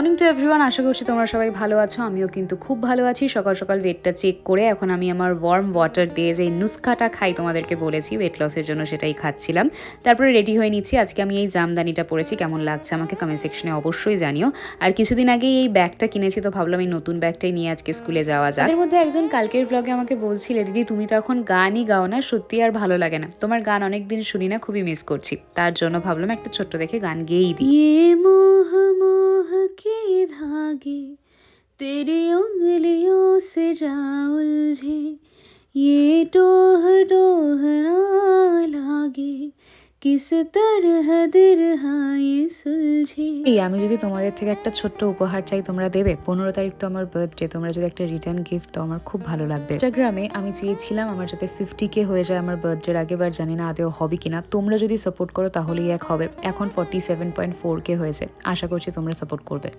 Morning to everyone, আশা করছি তোমরা সবাই ভালো আছো। আমিও কিন্তু খুব ভালো আছি। সকাল সকাল ওয়েটটা চেক করে এখন আমি আমার ওয়ার্ম ওয়াটার দিয়ে যে নুস্খাটা খাই তোমাদেরকে বলেছি ওয়েট লসের জন্য, সেটাই খাচ্ছিলাম। তারপরে রেডি হয়ে নিচ্ছি। আজকে আমি এই জামদানিটা পরেছি, কেমন লাগছে আমাকে কমেন্ট সেকশনে অবশ্যই জানিও। আর কিছুদিন আগেই এই ব্যাগটা কিনেছি, তো ভাবলাম এই নতুন ব্যাগটাই নিয়ে আজকে স্কুলে যাওয়া যায়। এর মধ্যে একজন কালকের ব্লগে আমাকে বলছিলে, দিদি তুমি তো এখন গানই গাও না, সত্যি আর ভালো লাগে না, তোমার গান অনেকদিন শুনি না, খুবই মিস করছি। তার জন্য ভাবলাম একটা ছোট্ট দেখে গান গেয়েই দিই। মোহ मोह के धागे तेरी उंगलियों से जा उलझे, ये टोह टोह ना लागे किस तरह दिल हाय सुलझे। এই আমি যদি তোমাদের থেকে একটা ছোট্ট উপহার চাই, তোমরা দেবে? 15 তারিখ তো আমার বার্থডে, তোমরা যদি একটা রিটার্ন গিফট দাও আমার খুব ভালো লাগবে। ইনস্টাগ্রামে আমি চেয়েছিলাম আমার যাতে 50K হয়ে যায় আমার বার্থডের আগে, বার জানি না আদেও হবে কিনা। তোমরা যদি সাপোর্ট করো তাহলেই এক হবে। এখন 47.4K হয়েছে, আশা করছি তোমরা সাপোর্ট করবে।